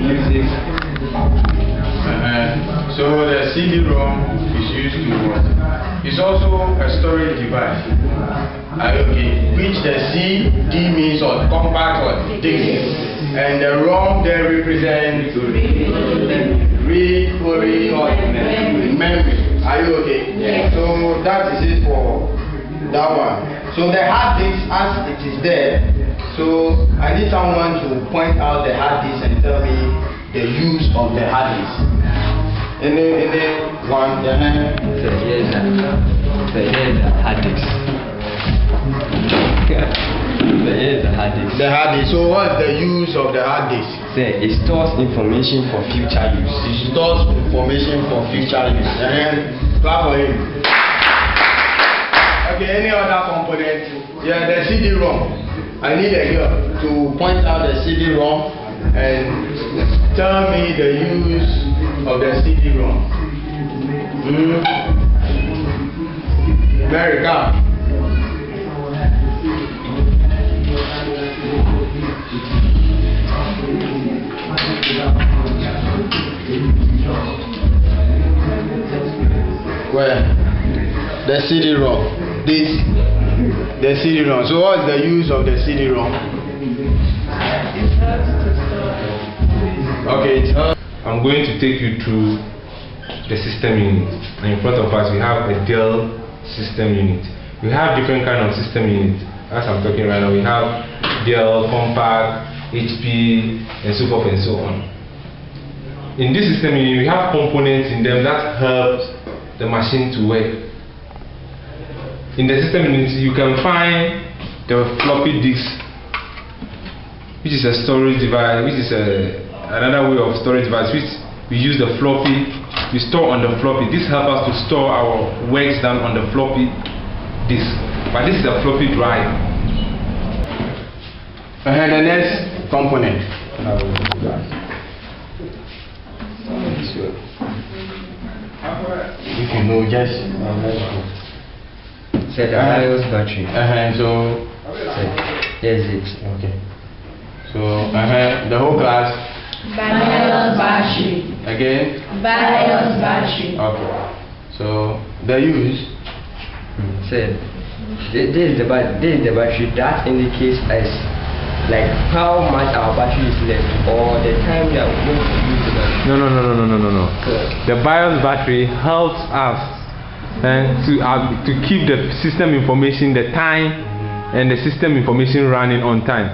music. So the CD-ROM is used to what? It's also a storage device. Okay, which the CD means or compact or disk, and the ROM there represents read, only or memory. Are you okay? Yes. So that is it for that one. So the hard disk, as it is there, so I need someone to point out the hard disk and tell me the use of the hard disk. Any one? So here's the hard disk. Here's the hard disk. The hard disk. So what's the use of the hard disk? So it stores information for future use. It stores information for future use. Clap for him. Okay, any other component? Yeah, the CD-ROM. I need a girl to point out the CD-ROM and tell me the use of the CD-ROM. Mary, come. Where? The CD-ROM. This. The CD-ROM. So what's the use of the CD-ROM? Okay, I'm going to take you through the system unit. And in front of us we have a Dell system unit. We have different kind of system units. As I'm talking right now, we have Dell, Compaq, HP, and so forth and so on. In this system unit, we have components in them that help the machine to work. In the system unit, you can find the floppy disk, which is a storage device, which is another way of storage device, which we use the floppy, we store on the floppy. This helps us to store our works down on the floppy disk. But this is a floppy drive. And the next component. If you know, just So the BIOS battery. so Here's it. okay. So the whole class BIOS battery. again. BIOS battery. Okay. So the use. So this is the battery that indicates us like how much our battery is left or the time we are going to use the battery. No. The BIOS battery helps us to keep the system information, the time, and the system information running on time.